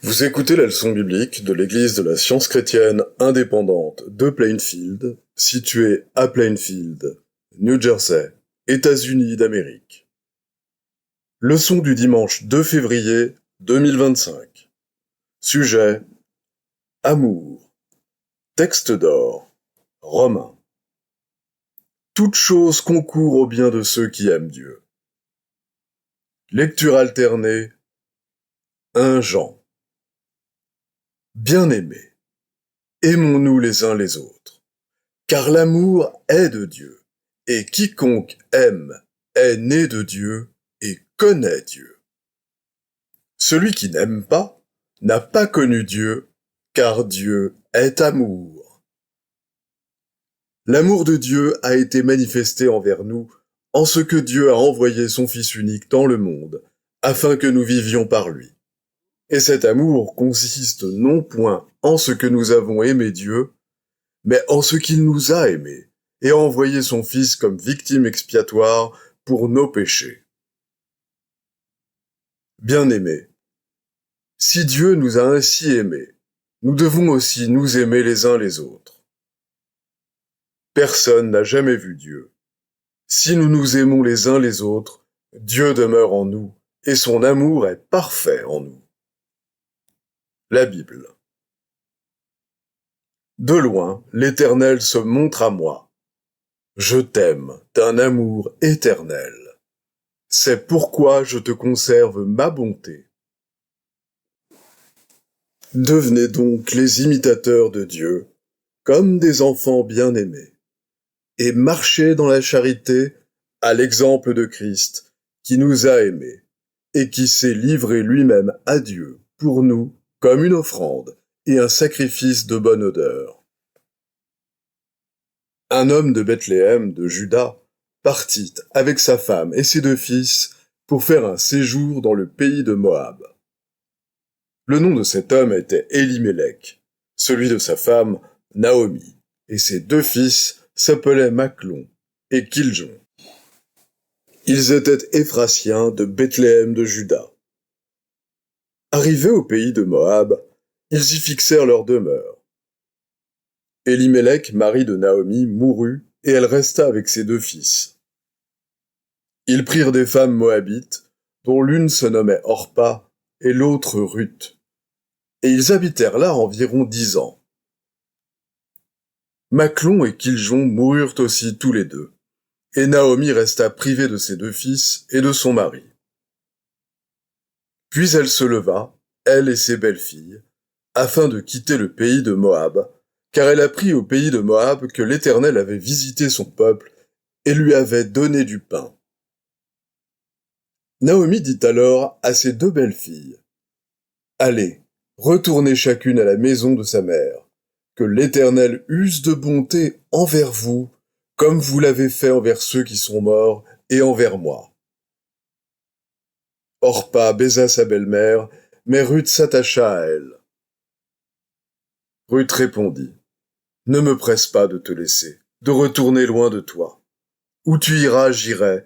Vous écoutez la leçon biblique de l'Église de la Science chrétienne indépendante de Plainfield, située à Plainfield, New Jersey, États-Unis d'Amérique. Leçon du dimanche 2 février 2025. Sujet: Amour. Texte d'or. Romains. Toute chose concourt au bien de ceux qui aiment Dieu. Lecture alternée. 1 Jean. Bien-aimés, aimons-nous les uns les autres, car l'amour est de Dieu, et quiconque aime est né de Dieu et connaît Dieu. Celui qui n'aime pas n'a pas connu Dieu, car Dieu est amour. L'amour de Dieu a été manifesté envers nous en ce que Dieu a envoyé son Fils unique dans le monde, afin que nous vivions par lui. Et cet amour consiste non point en ce que nous avons aimé Dieu, mais en ce qu'il nous a aimés et a envoyé son Fils comme victime expiatoire pour nos péchés. Bien-aimés, si Dieu nous a ainsi aimés, nous devons aussi nous aimer les uns les autres. Personne n'a jamais vu Dieu. Si nous nous aimons les uns les autres, Dieu demeure en nous et son amour est parfait en nous. La Bible. De loin, l'Éternel se montre à moi. Je t'aime d'un amour éternel. C'est pourquoi je te conserve ma bonté. Devenez donc les imitateurs de Dieu, comme des enfants bien-aimés, et marchez dans la charité à l'exemple de Christ, qui nous a aimés, et qui s'est livré lui-même à Dieu pour nous comme une offrande et un sacrifice de bonne odeur. Un homme de Bethléem, de Juda, partit avec sa femme et ses 2 fils pour faire un séjour dans le pays de Moab. Le nom de cet homme était Élimélec, celui de sa femme Naomi, et ses 2 fils s'appelaient Machlon et Kiljon. Ils étaient Éphrasiens de Bethléem de Juda. Arrivés au pays de Moab, ils y fixèrent leur demeure. Élimélec, mari de Naomi, mourut, et elle resta avec ses 2 fils. Ils prirent des femmes moabites, dont l'une se nommait Orpa et l'autre Ruth, et ils habitèrent là environ 10 ans. Machlon et Kiljon moururent aussi tous les 2, et Naomi resta privée de ses 2 fils et de son mari. Puis elle se leva, elle et ses belles-filles, afin de quitter le pays de Moab, car elle apprit au pays de Moab que l'Éternel avait visité son peuple et lui avait donné du pain. Naomi dit alors à ses 2 belles-filles, « Allez, retournez chacune à la maison de sa mère, que l'Éternel use de bonté envers vous, comme vous l'avez fait envers ceux qui sont morts et envers moi. » Orpa baisa sa belle-mère, mais Ruth s'attacha à elle. Ruth répondit, « Ne me presse pas de te laisser, de retourner loin de toi. Où tu iras, j'irai,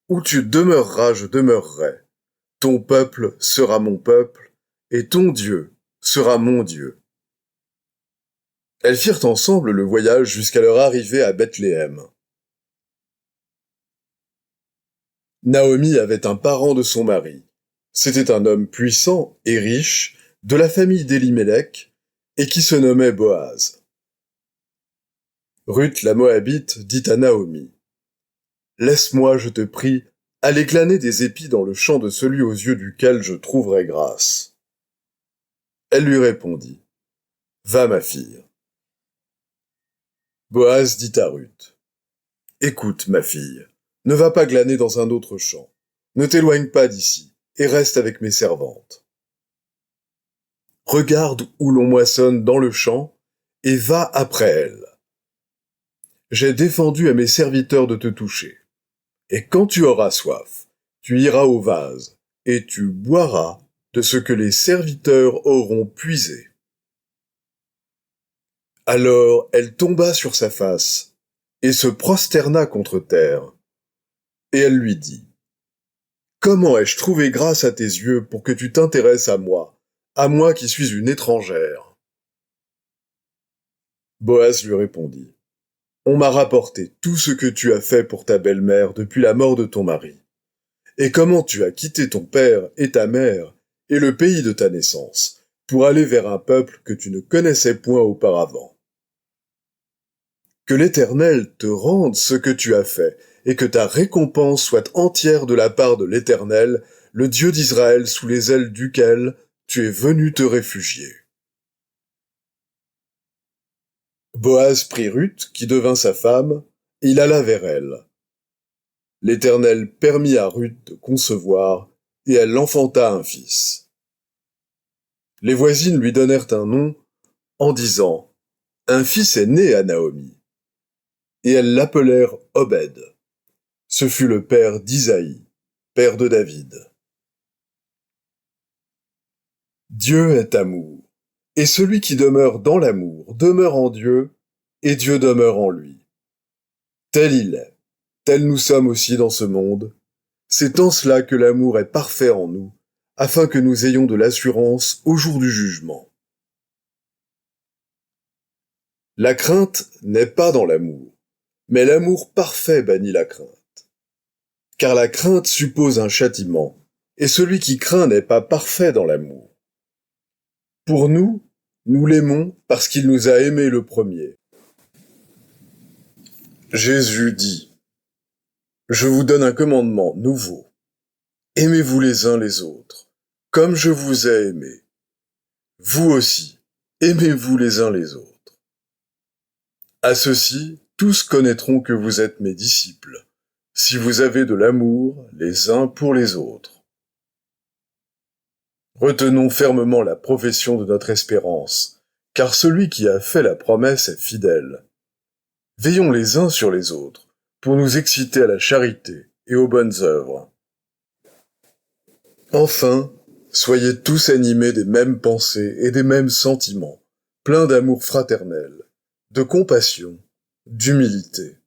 où tu demeureras, je demeurerai. Ton peuple sera mon peuple, et ton Dieu sera mon Dieu. » Elles firent ensemble le voyage jusqu'à leur arrivée à Bethléem. Naomi avait un parent de son mari. C'était un homme puissant et riche, de la famille d'Élimélec, et qui se nommait Boaz. Ruth la Moabite dit à Naomi, « Laisse-moi, je te prie, aller glaner des épis dans le champ de celui aux yeux duquel je trouverai grâce. » Elle lui répondit, « Va, ma fille. » Boaz dit à Ruth, « Écoute, ma fille, ne va pas glaner dans un autre champ. Ne t'éloigne pas d'ici, et reste avec mes servantes. Regarde où l'on moissonne dans le champ, et va après elles. J'ai défendu à mes serviteurs de te toucher. Et quand tu auras soif, tu iras au vase, et tu boiras de ce que les serviteurs auront puisé. » Alors elle tomba sur sa face, et se prosterna contre terre. Et elle lui dit, « Comment ai-je trouvé grâce à tes yeux pour que tu t'intéresses à moi, à moi qui suis une étrangère. Boaz lui répondit, on m'a rapporté tout ce que tu as fait pour ta belle-mère depuis la mort de ton mari, et comment tu as quitté ton père et ta mère et le pays de ta naissance, pour aller vers un peuple que tu ne connaissais point auparavant. Que l'Éternel te rende ce que tu as fait, et que ta récompense soit entière de la part de l'Éternel, le Dieu d'Israël sous les ailes duquel tu es venu te réfugier. Boaz prit Ruth, qui devint sa femme, et il alla vers elle. L'Éternel permit à Ruth de concevoir, et elle enfanta un fils. Les voisines lui donnèrent un nom, en disant, un fils est né à Naomi. Et elles l'appelèrent Obed. Ce fut le père d'Isaïe, père de David. Dieu est amour, et celui qui demeure dans l'amour demeure en Dieu, et Dieu demeure en lui. Tel il est, tel nous sommes aussi dans ce monde. C'est en cela que l'amour est parfait en nous, afin que nous ayons de l'assurance au jour du jugement. La crainte n'est pas dans l'amour, mais l'amour parfait bannit la crainte. Car la crainte suppose un châtiment, et celui qui craint n'est pas parfait dans l'amour. Pour nous, nous l'aimons parce qu'il nous a aimés le premier. Jésus dit, « Je vous donne un commandement nouveau. Aimez-vous les uns les autres, comme je vous ai aimé. Vous aussi, aimez-vous les uns les autres. À ceci, tous connaîtront que vous êtes mes disciples, si vous avez de l'amour les uns pour les autres. » Retenons fermement la profession de notre espérance, car celui qui a fait la promesse est fidèle. Veillons les uns sur les autres, pour nous exciter à la charité et aux bonnes œuvres. Enfin, soyez tous animés des mêmes pensées et des mêmes sentiments, pleins d'amour fraternel, de compassion, d'humilité.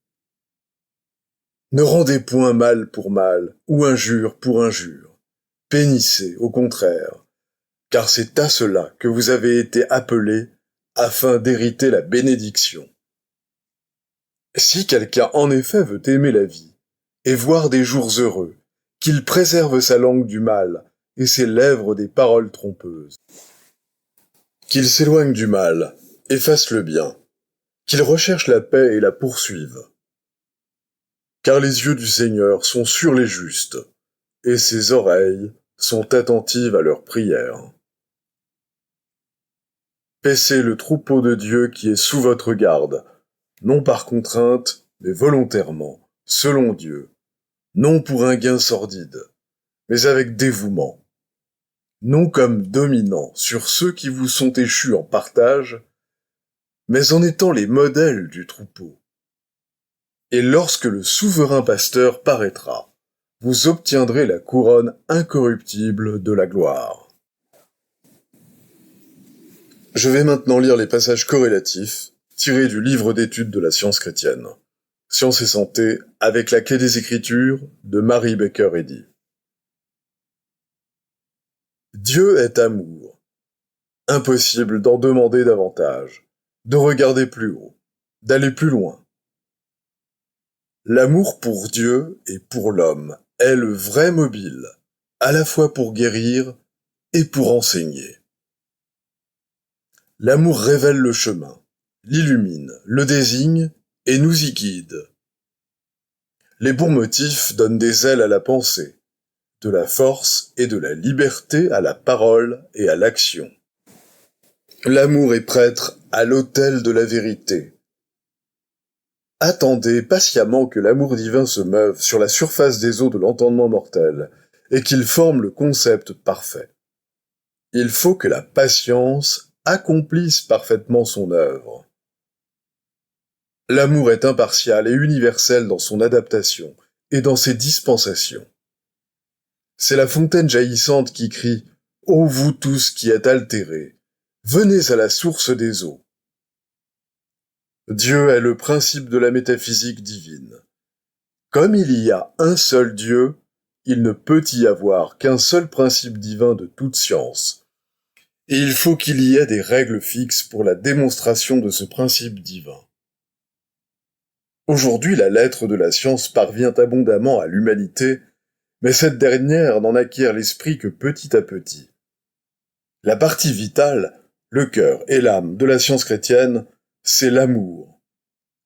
Ne rendez point mal pour mal, ou injure pour injure. Bénissez, au contraire, car c'est à cela que vous avez été appelés afin d'hériter la bénédiction. Si quelqu'un en effet veut aimer la vie et voir des jours heureux, qu'il préserve sa langue du mal et ses lèvres des paroles trompeuses. Qu'il s'éloigne du mal et fasse le bien, qu'il recherche la paix et la poursuive. Car les yeux du Seigneur sont sur les justes, et ses oreilles sont attentives à leurs prières. Paissez le troupeau de Dieu qui est sous votre garde, non par contrainte, mais volontairement, selon Dieu, non pour un gain sordide, mais avec dévouement, non comme dominant sur ceux qui vous sont échus en partage, mais en étant les modèles du troupeau. Et lorsque le souverain pasteur paraîtra, vous obtiendrez la couronne incorruptible de la gloire. Je vais maintenant lire les passages corrélatifs tirés du livre d'études de la science chrétienne, Science et santé avec la clé des Écritures de Mary Baker Eddy. Dieu est amour. Impossible d'en demander davantage, de regarder plus haut, d'aller plus loin. L'amour pour Dieu et pour l'homme est le vrai mobile, à la fois pour guérir et pour enseigner. L'amour révèle le chemin, l'illumine, le désigne et nous y guide. Les bons motifs donnent des ailes à la pensée, de la force et de la liberté à la parole et à l'action. L'amour est prêtre à l'autel de la vérité. Attendez patiemment que l'amour divin se meuve sur la surface des eaux de l'entendement mortel et qu'il forme le concept parfait. Il faut que la patience accomplisse parfaitement son œuvre. L'amour est impartial et universel dans son adaptation et dans ses dispensations. C'est la fontaine jaillissante qui crie « Ô vous tous qui êtes altérés, venez à la source des eaux ». Dieu est le principe de la métaphysique divine. Comme il y a un seul Dieu, il ne peut y avoir qu'un seul principe divin de toute science. Et il faut qu'il y ait des règles fixes pour la démonstration de ce principe divin. Aujourd'hui, la lettre de la science parvient abondamment à l'humanité, mais cette dernière n'en acquiert l'esprit que petit à petit. La partie vitale, le cœur et l'âme de la science chrétienne, c'est l'amour.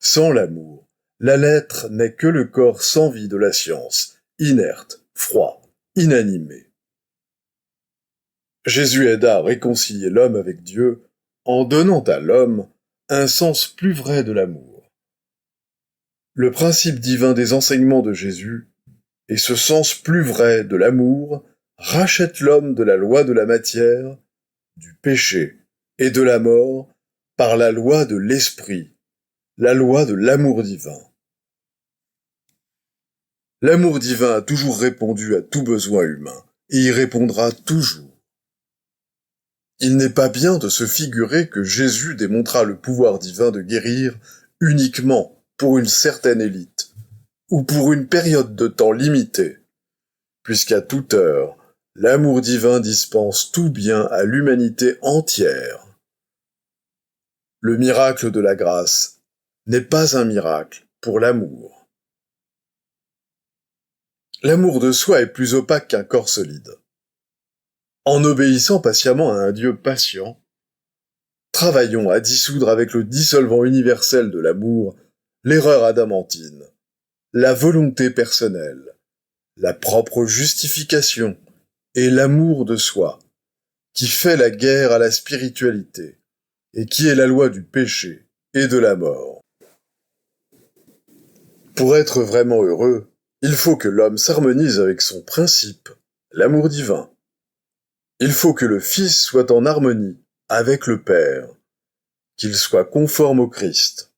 Sans l'amour, la lettre n'est que le corps sans vie de la science, inerte, froid, inanimé. Jésus aida à réconcilier l'homme avec Dieu en donnant à l'homme un sens plus vrai de l'amour. Le principe divin des enseignements de Jésus et ce sens plus vrai de l'amour rachètent l'homme de la loi de la matière, du péché et de la mort par la loi de l'esprit, la loi de l'amour divin. L'amour divin a toujours répondu à tout besoin humain et y répondra toujours. Il n'est pas bien de se figurer que Jésus démontra le pouvoir divin de guérir uniquement pour une certaine élite, ou pour une période de temps limitée, puisqu'à toute heure, l'amour divin dispense tout bien à l'humanité entière. Le miracle de la grâce n'est pas un miracle pour l'amour. L'amour de soi est plus opaque qu'un corps solide. En obéissant patiemment à un Dieu patient, travaillons à dissoudre avec le dissolvant universel de l'amour l'erreur adamantine, la volonté personnelle, la propre justification et l'amour de soi, qui fait la guerre à la spiritualité et qui est la loi du péché et de la mort. Pour être vraiment heureux, il faut que l'homme s'harmonise avec son principe, l'amour divin. Il faut que le Fils soit en harmonie avec le Père, qu'il soit conforme au Christ.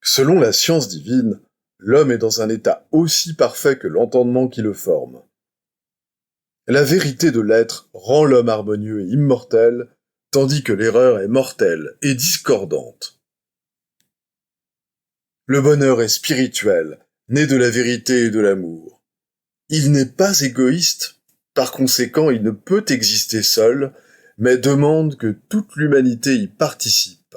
Selon la science divine, l'homme est dans un état aussi parfait que l'entendement qui le forme. La vérité de l'être rend l'homme harmonieux et immortel, tandis que l'erreur est mortelle et discordante. Le bonheur est spirituel, né de la vérité et de l'amour. Il n'est pas égoïste, par conséquent il ne peut exister seul, mais demande que toute l'humanité y participe.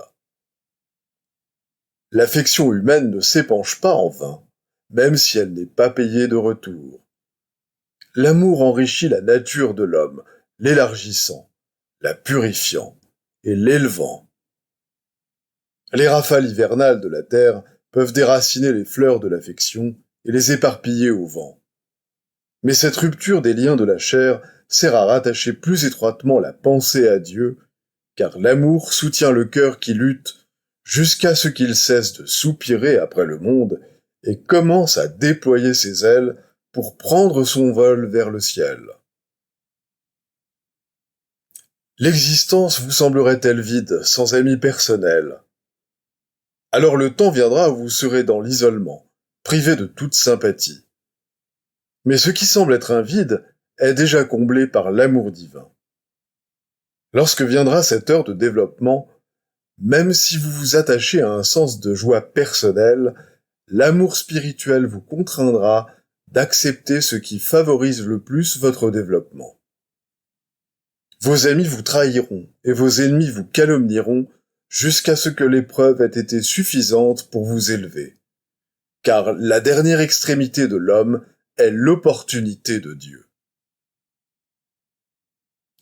L'affection humaine ne s'épanche pas en vain, même si elle n'est pas payée de retour. L'amour enrichit la nature de l'homme, l'élargissant, la purifiant et l'élevant. Les rafales hivernales de la terre peuvent déraciner les fleurs de l'affection et les éparpiller au vent. Mais cette rupture des liens de la chair sert à rattacher plus étroitement la pensée à Dieu, car l'amour soutient le cœur qui lutte jusqu'à ce qu'il cesse de soupirer après le monde et commence à déployer ses ailes pour prendre son vol vers le ciel. L'existence vous semblerait-elle vide, sans amis personnels? Alors le temps viendra où vous serez dans l'isolement, privé de toute sympathie. Mais ce qui semble être un vide est déjà comblé par l'amour divin. Lorsque viendra cette heure de développement, même si vous vous attachez à un sens de joie personnelle, l'amour spirituel vous contraindra d'accepter ce qui favorise le plus votre développement. Vos amis vous trahiront et vos ennemis vous calomnieront jusqu'à ce que l'épreuve ait été suffisante pour vous élever. Car la dernière extrémité de l'homme est l'opportunité de Dieu.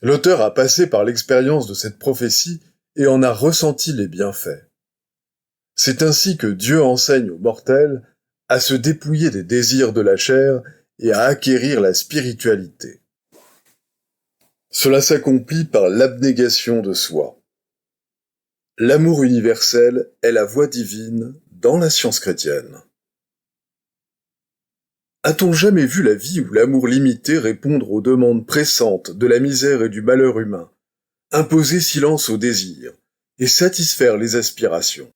L'auteur a passé par l'expérience de cette prophétie et en a ressenti les bienfaits. C'est ainsi que Dieu enseigne aux mortels à se dépouiller des désirs de la chair et à acquérir la spiritualité. Cela s'accomplit par l'abnégation de soi. L'amour universel est la voie divine dans la science chrétienne. A-t-on jamais vu la vie ou l'amour limité répondre aux demandes pressantes de la misère et du malheur humain, imposer silence aux désirs et satisfaire les aspirations?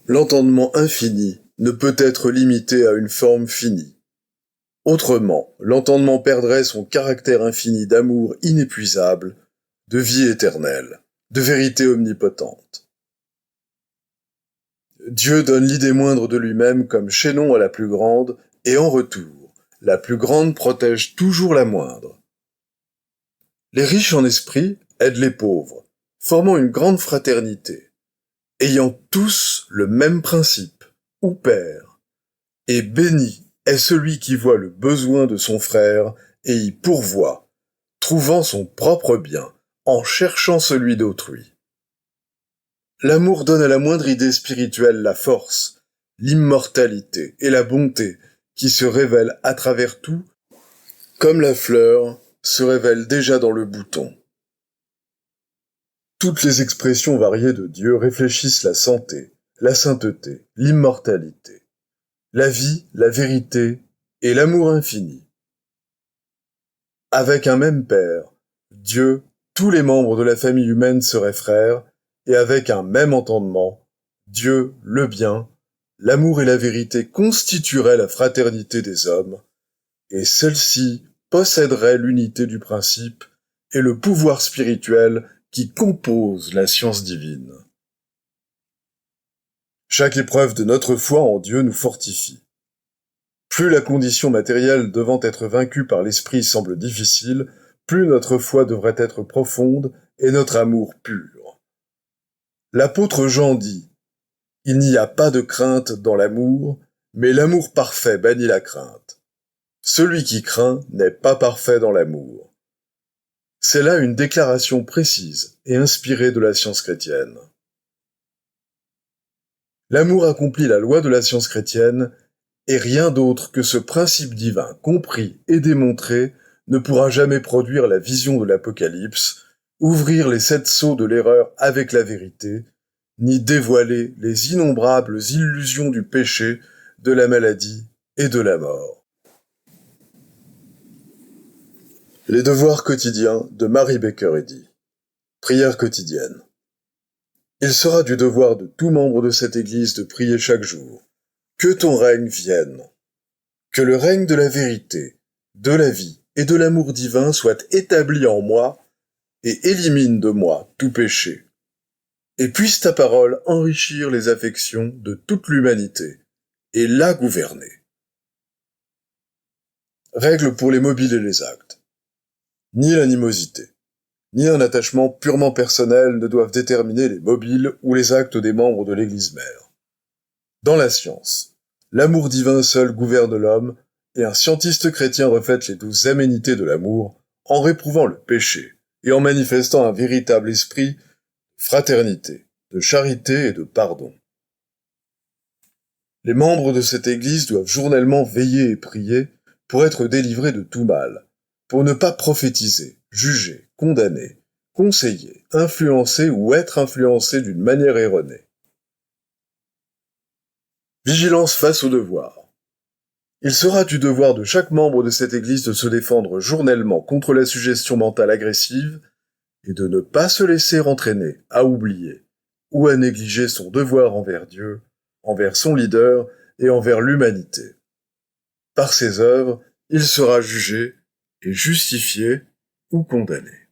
L'entendement infini ne peut être limité à une forme finie. Autrement, l'entendement perdrait son caractère infini d'amour inépuisable, de vie éternelle, de vérité omnipotente. Dieu donne l'idée moindre de lui-même comme chaînon à la plus grande, et en retour, la plus grande protège toujours la moindre. Les riches en esprit aident les pauvres, formant une grande fraternité, ayant tous le même principe, ou père. Et béni est celui qui voit le besoin de son frère et y pourvoit, trouvant son propre bien en cherchant celui d'autrui. L'amour donne à la moindre idée spirituelle la force, l'immortalité et la bonté qui se révèlent à travers tout, comme la fleur se révèle déjà dans le bouton. Toutes les expressions variées de Dieu réfléchissent la santé, la sainteté, l'immortalité, la vie, la vérité et l'amour infini. Avec un même Père, Dieu, tous les membres de la famille humaine seraient frères, et avec un même entendement, Dieu, le bien, l'amour et la vérité constitueraient la fraternité des hommes, et celle-ci posséderait l'unité du principe et le pouvoir spirituel qui compose la science divine. Chaque épreuve de notre foi en Dieu nous fortifie. Plus la condition matérielle devant être vaincue par l'esprit semble difficile, plus notre foi devrait être profonde et notre amour pur. L'apôtre Jean dit « Il n'y a pas de crainte dans l'amour, mais l'amour parfait bannit la crainte. Celui qui craint n'est pas parfait dans l'amour. » C'est là une déclaration précise et inspirée de la science chrétienne. L'amour accomplit la loi de la science chrétienne, et rien d'autre que ce principe divin compris et démontré ne pourra jamais produire la vision de l'Apocalypse, ouvrir les 7 sceaux de l'erreur avec la vérité, ni dévoiler les innombrables illusions du péché, de la maladie et de la mort. Les devoirs quotidiens de Mary Baker Eddy. Prière quotidienne. Il sera du devoir de tout membre de cette Église de prier chaque jour. Que ton règne vienne. Que le règne de la vérité, de la vie et de l'amour divin soit établi en moi et élimine de moi tout péché. Et puisse ta parole enrichir les affections de toute l'humanité et la gouverner. Règle pour les mobiles et les actes. Ni l'animosité, ni un attachement purement personnel ne doivent déterminer les mobiles ou les actes des membres de l'Église mère. Dans la science, l'amour divin seul gouverne l'homme, et un scientiste chrétien reflète les 12 aménités de l'amour en réprouvant le péché et en manifestant un véritable esprit de fraternité, de charité et de pardon. Les membres de cette Église doivent journellement veiller et prier pour être délivrés de tout mal, pour ne pas prophétiser, juger, condamner, conseiller, influencer ou être influencés d'une manière erronée. Vigilance face au devoir. Il sera du devoir de chaque membre de cette Église de se défendre journellement contre la suggestion mentale agressive et de ne pas se laisser entraîner à oublier ou à négliger son devoir envers Dieu, envers son leader et envers l'humanité. Par ses œuvres, il sera jugé et justifié ou condamné.